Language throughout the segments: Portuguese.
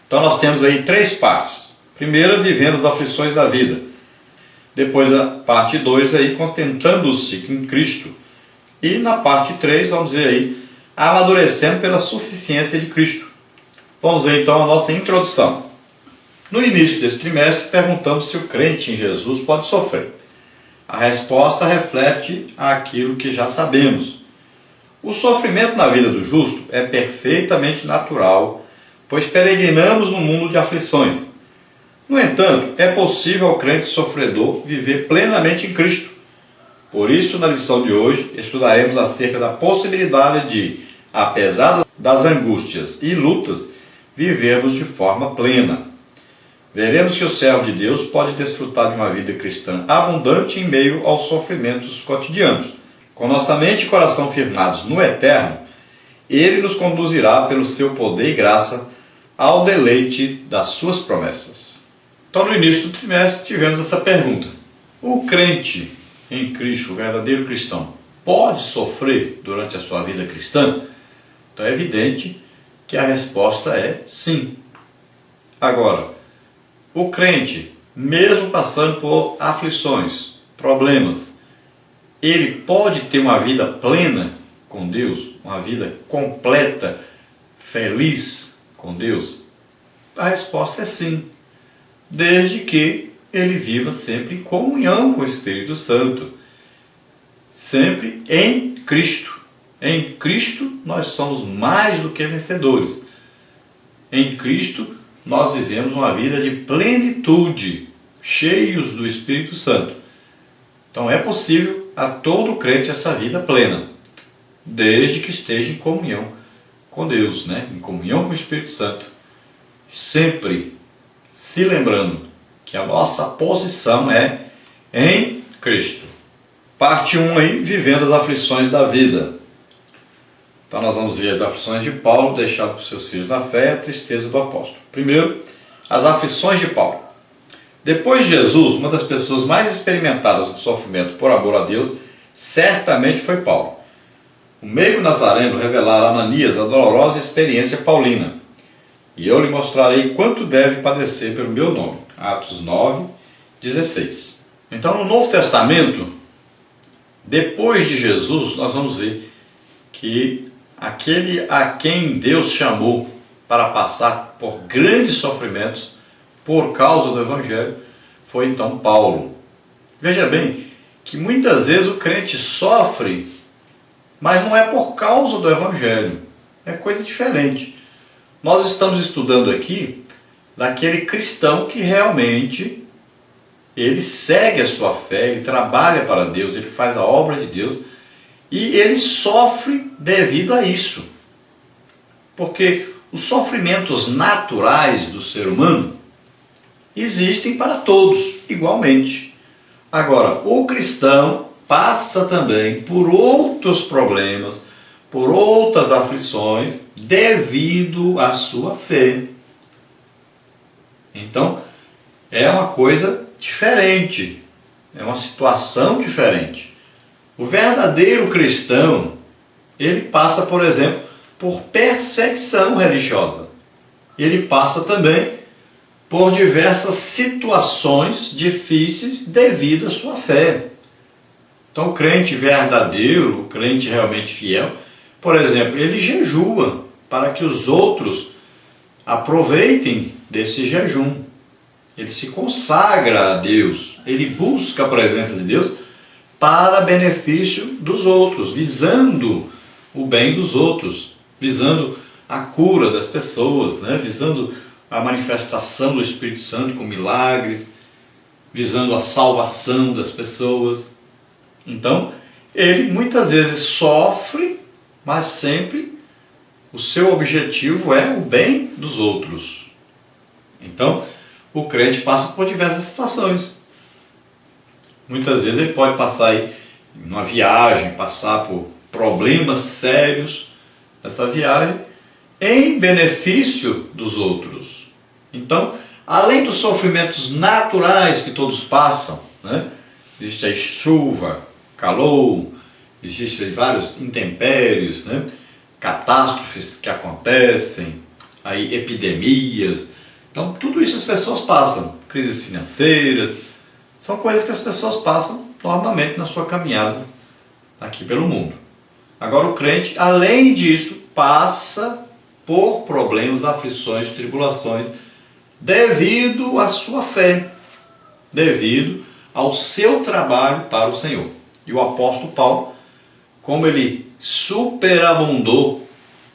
Então nós temos aí três partes. Primeira, vivendo as aflições da vida. Depois a parte 2 aí, contentando-se em Cristo. E na parte 3, vamos dizer aí, amadurecendo pela suficiência de Cristo. Vamos ver então a nossa introdução. No início desse trimestre, perguntamos se o crente em Jesus pode sofrer. A resposta reflete aquilo que já sabemos. O sofrimento na vida do justo é perfeitamente natural, pois peregrinamos no mundo de aflições. No entanto, é possível ao crente sofredor viver plenamente em Cristo. Por isso, na lição de hoje, estudaremos acerca da possibilidade de, apesar das angústias e lutas, vivermos de forma plena. Veremos que o servo de Deus pode desfrutar de uma vida cristã abundante em meio aos sofrimentos cotidianos. Com nossa mente e coração firmados no eterno, Ele nos conduzirá pelo seu poder e graça ao deleite das suas promessas. Então, no início do trimestre, tivemos essa pergunta. O crente em Cristo, o verdadeiro cristão, pode sofrer durante a sua vida cristã? Então, é evidente que a resposta é sim. Agora, o crente, mesmo passando por aflições, problemas, ele pode ter uma vida plena com Deus, uma vida completa, feliz com Deus? A resposta é sim, desde que ele viva sempre em comunhão com o Espírito Santo, sempre em Cristo. Em Cristo nós somos mais do que vencedores. Em Cristo nós vivemos uma vida de plenitude, cheios do Espírito Santo. Então é possível a todo crente essa vida plena, desde que esteja em comunhão com Deus, em comunhão com o Espírito Santo. Sempre se lembrando que a nossa posição é em Cristo. Parte 1 aí, vivendo as aflições da vida. Então nós vamos ver as aflições de Paulo, deixado por seus filhos na fé, a tristeza do apóstolo. Primeiro, as aflições de Paulo. Depois de Jesus, uma das pessoas mais experimentadas no sofrimento por amor a Deus, certamente foi Paulo. O meio nazareno revelara a Ananias a dolorosa experiência paulina. E eu lhe mostrarei quanto deve padecer pelo meu nome. Atos 9, 16. Então, no Novo Testamento, depois de Jesus, nós vamos ver que aquele a quem Deus chamou para passar por grandes sofrimentos por causa do Evangelho foi então Paulo. Veja bem que muitas vezes o crente sofre, mas não é por causa do Evangelho, é coisa diferente. Nós estamos estudando aqui daquele cristão que realmente ele segue a sua fé, ele trabalha para Deus, ele faz a obra de Deus e ele sofre devido a isso. Porque os sofrimentos naturais do ser humano existem para todos, igualmente. Agora, o cristão passa também por outros problemas, por outras aflições, devido à sua fé. Então, é uma coisa diferente, é uma situação diferente. O verdadeiro cristão, ele passa, por exemplo, por perseguição religiosa. Ele passa também por diversas situações difíceis devido à sua fé. Então, o crente verdadeiro, o crente realmente fiel, por exemplo, ele jejua para que os outros aproveitem desse jejum. Ele se consagra a Deus, ele busca a presença de Deus para benefício dos outros, visando o bem dos outros, visando a cura das pessoas, visando a manifestação do Espírito Santo com milagres, visando a salvação das pessoas. Então, ele muitas vezes sofre, mas sempre o seu objetivo é o bem dos outros. Então, o crente passa por diversas situações. Muitas vezes ele pode passar aí numa viagem, passar por problemas sérios nessa viagem, em benefício dos outros. Então, além dos sofrimentos naturais que todos passam, existe a chuva, calor, existem vários intempéries, catástrofes que acontecem, aí epidemias, Então, tudo isso as pessoas passam. Crises financeiras, são coisas que as pessoas passam normalmente na sua caminhada aqui pelo mundo. Agora, o crente, além disso, passa por problemas, aflições, tribulações, devido à sua fé, devido ao seu trabalho para o Senhor. E o apóstolo Paulo, como ele superabundou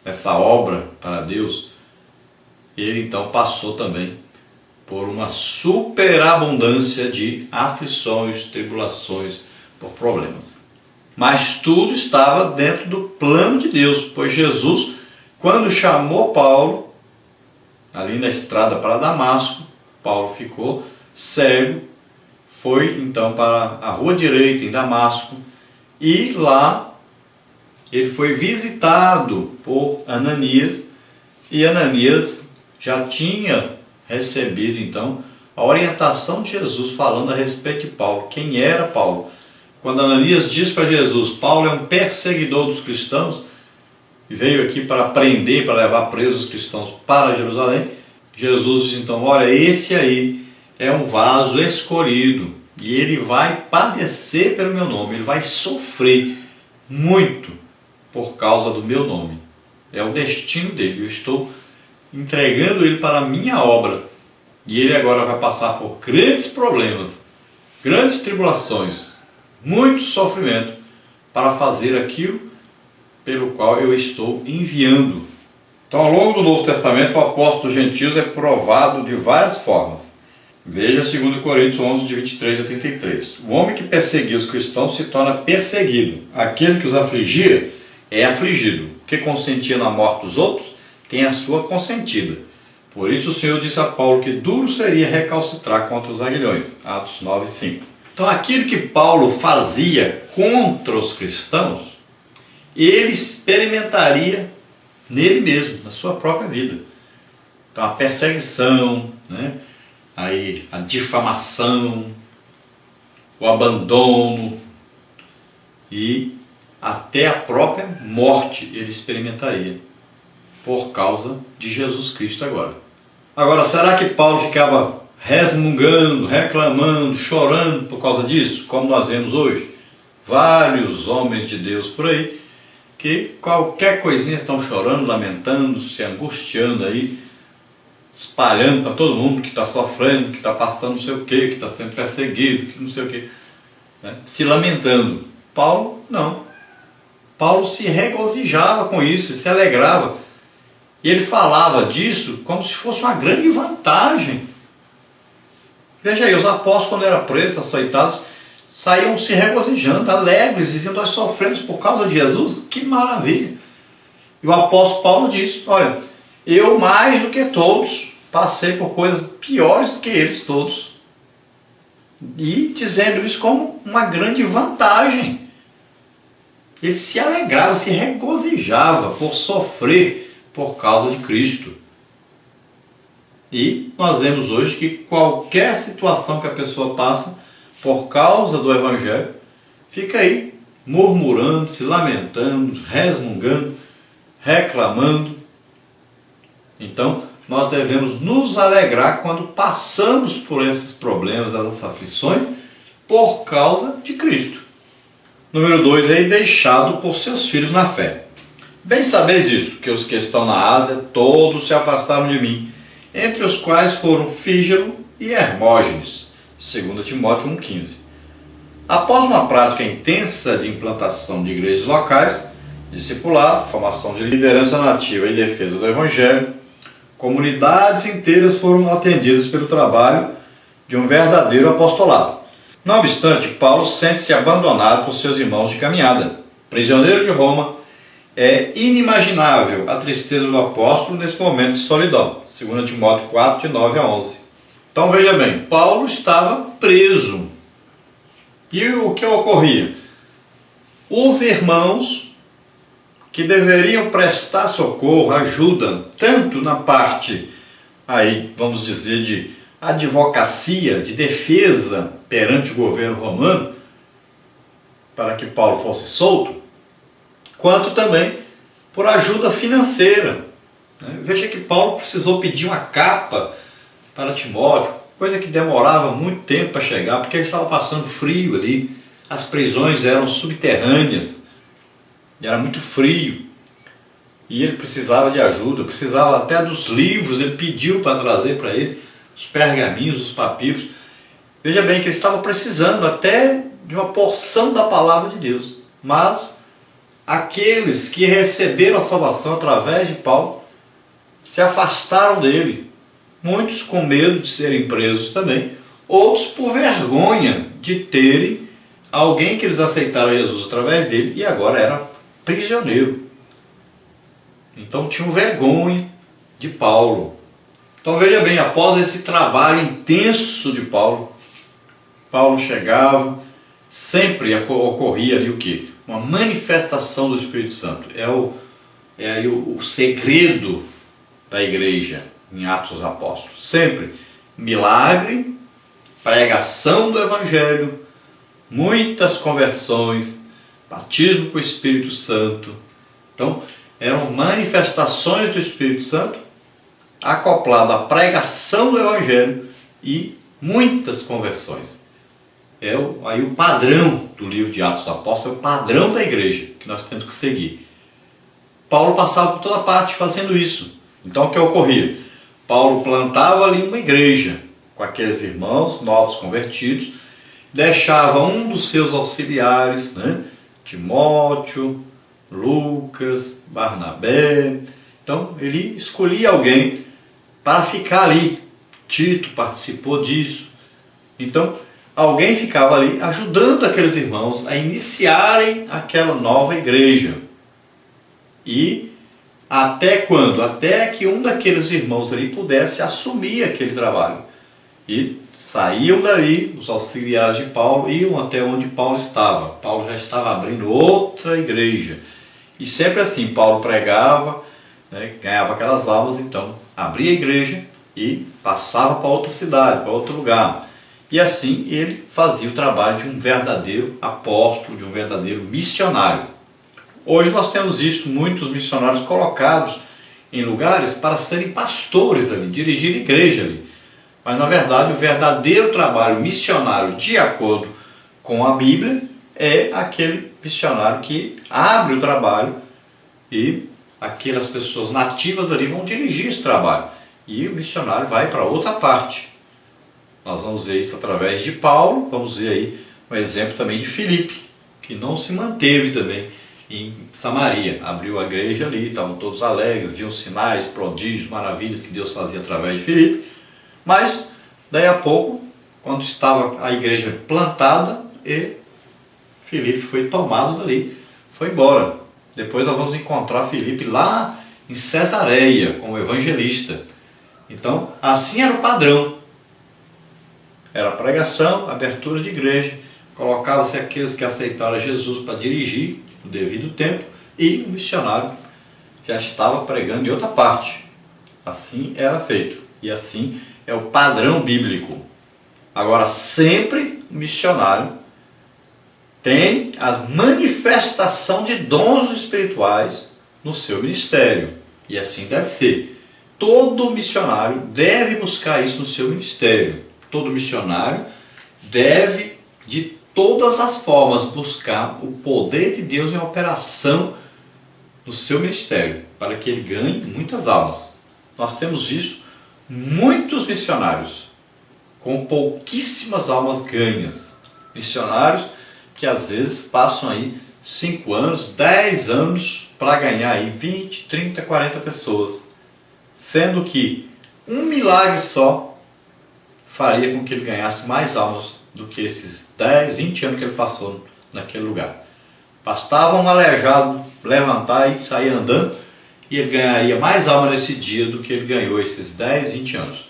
essa obra para Deus, ele então passou também por uma superabundância de aflições, tribulações, por problemas. Mas tudo estava dentro do plano de Deus, pois Jesus, quando chamou Paulo, ali na estrada para Damasco, Paulo ficou cego, foi então para a rua direita em Damasco, e lá ele foi visitado por Ananias, e Ananias já tinha recebido então a orientação de Jesus falando a respeito de Paulo. Quem era Paulo? Quando Ananias diz para Jesus, Paulo é um perseguidor dos cristãos, e veio aqui para prender, para levar presos os cristãos para Jerusalém, Jesus diz então, olha, esse aí é um vaso escolhido, e ele vai padecer pelo meu nome, ele vai sofrer muito por causa do meu nome. É o destino dele, eu estou entregando ele para a minha obra, e ele agora vai passar por grandes problemas, grandes tribulações, muito sofrimento, para fazer aquilo pelo qual eu estou enviando. Então, ao longo do Novo Testamento, o apóstolo dos gentios é provado de várias formas. Veja 2 Coríntios 11, de 23 a 33. O homem que perseguia os cristãos se torna perseguido. Aquele que os afligia é afligido. O que consentia na morte dos outros tem a sua consentida. Por isso o Senhor disse a Paulo que duro seria recalcitrar contra os aguilhões. Atos 9, 5. Então, aquilo que Paulo fazia contra os cristãos, ele experimentaria nele mesmo, na sua própria vida. Então, a perseguição, aí, a difamação, o abandono e até a própria morte ele experimentaria por causa de Jesus Cristo agora. Agora, será que Paulo ficava resmungando, reclamando, chorando por causa disso, como nós vemos hoje? Vários homens de Deus por aí, que qualquer coisinha estão chorando, lamentando, se angustiando aí, espalhando para todo mundo que está sofrendo, que está passando não sei o que está sendo perseguido, que não sei o que, se lamentando. Paulo, não. Paulo se regozijava com isso, se alegrava. E ele falava disso como se fosse uma grande vantagem. Veja aí, os apóstolos, quando eram presos, açoitados, saíam se regozijando, alegres, dizendo, nós sofremos por causa de Jesus, que maravilha. E o apóstolo Paulo diz, olha, eu mais do que todos, passei por coisas piores que eles todos. E dizendo isso como uma grande vantagem. Ele se alegrava, se regozijava por sofrer por causa de Cristo. E nós vemos hoje que qualquer situação que a pessoa passa por causa do Evangelho, fica aí murmurando, se lamentando, resmungando, reclamando. Então, nós devemos nos alegrar quando passamos por esses problemas, essas aflições, por causa de Cristo. Número 2, aí, deixado por seus filhos na fé. Bem sabeis isto, que os que estão na Ásia, todos se afastaram de mim, entre os quais foram Fígelo e Hermógenes, 2 Timóteo 1,15. Após uma prática intensa de implantação de igrejas locais, discipulado, formação de liderança nativa e defesa do Evangelho, comunidades inteiras foram atendidas pelo trabalho de um verdadeiro apostolado. Não obstante, Paulo sente-se abandonado por seus irmãos de caminhada. Prisioneiro de Roma, é inimaginável a tristeza do apóstolo nesse momento de solidão. 2 Timóteo 4, de 9 a 11. Então veja bem, Paulo estava preso. E o que ocorria? Os irmãos que deveriam prestar socorro, ajuda, tanto na parte, aí vamos dizer, de advocacia, de defesa perante o governo romano, para que Paulo fosse solto, quanto também por ajuda financeira. Veja que Paulo precisou pedir uma capa para Timóteo, coisa que demorava muito tempo para chegar, porque ele estava passando frio ali, as prisões eram subterrâneas, era muito frio, e ele precisava de ajuda, precisava até dos livros, ele pediu para trazer para ele os pergaminhos, os papiros. Veja bem que ele estava precisando até de uma porção da palavra de Deus, mas aqueles que receberam a salvação através de Paulo se afastaram dele, muitos com medo de serem presos também, outros por vergonha de terem alguém que eles aceitaram Jesus através dele e agora era prisioneiro. Então tinham vergonha de Paulo. Então veja bem, após esse trabalho intenso de Paulo, Paulo chegava, sempre ocorria ali o quê? Uma manifestação do Espírito Santo. É aí o segredo da igreja em Atos dos Apóstolos. Sempre milagre, pregação do Evangelho, muitas conversões, batismo com o Espírito Santo. Então, eram manifestações do Espírito Santo acoplado à pregação do Evangelho e muitas conversões. Aí o padrão do livro de Atos dos Apóstolos, é o padrão da igreja que nós temos que seguir. Paulo passava por toda parte fazendo isso. Então o que ocorria? Paulo plantava ali uma igreja com aqueles irmãos novos convertidos, deixava um dos seus auxiliares, Timóteo, Lucas, Barnabé. Então ele escolhia alguém para ficar ali. Tito participou disso. Então alguém ficava ali ajudando aqueles irmãos a iniciarem aquela nova igreja. E até quando? Até que um daqueles irmãos ali pudesse assumir aquele trabalho. E saíam dali, os auxiliares de Paulo, iam até onde Paulo estava. Paulo já estava abrindo outra igreja. E sempre assim, Paulo pregava, ganhava aquelas almas, então abria a igreja e passava para outra cidade, para outro lugar. E assim ele fazia o trabalho de um verdadeiro apóstolo, de um verdadeiro missionário. Hoje nós temos visto muitos missionários colocados em lugares para serem pastores ali, dirigir igreja ali. Mas na verdade o verdadeiro trabalho missionário, de acordo com a Bíblia, é aquele missionário que abre o trabalho e aquelas pessoas nativas ali vão dirigir esse trabalho. E o missionário vai para outra parte. Nós vamos ver isso através de Paulo, vamos ver aí um exemplo também de Filipe, que não se manteve também em Samaria. Abriu a igreja ali, estavam todos alegres, viam sinais, prodígios, maravilhas que Deus fazia através de Filipe. Mas, daí a pouco, quando estava a igreja plantada, Filipe foi tomado dali, foi embora. Depois nós vamos encontrar Filipe lá em Cesareia, como evangelista. Então, assim era o padrão. Era pregação, abertura de igreja, colocava-se aqueles que aceitaram Jesus para dirigir no devido tempo e o missionário já estava pregando em outra parte. Assim era feito e assim é o padrão bíblico. Agora, sempre o missionário tem a manifestação de dons espirituais no seu ministério e assim deve ser. Todo missionário deve buscar isso no seu ministério. Todo missionário deve, de todas as formas, buscar o poder de Deus em operação no seu ministério, para que ele ganhe muitas almas. Nós temos visto muitos missionários com pouquíssimas almas ganhas. Missionários que às vezes passam aí 5 anos, 10 anos para ganhar aí 20, 30, 40 pessoas. Sendo que um milagre só faria com que ele ganhasse mais almas do que esses 10, 20 anos que ele passou naquele lugar. Bastava um aleijado levantar e sair andando e ele ganharia mais alma nesse dia do que ele ganhou esses 10, 20 anos.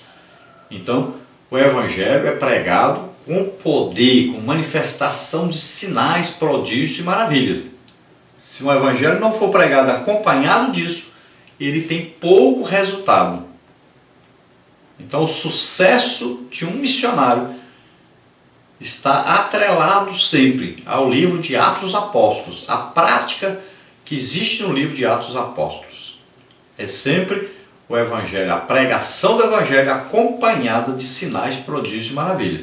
Então, o Evangelho é pregado com poder, com manifestação de sinais, prodígios e maravilhas. Se o Evangelho não for pregado acompanhado disso, ele tem pouco resultado. Então o sucesso de um missionário está atrelado sempre ao livro de Atos dos Apóstolos, a prática que existe no livro de Atos dos Apóstolos. É sempre o Evangelho, a pregação do Evangelho acompanhada de sinais, prodígios e maravilhas.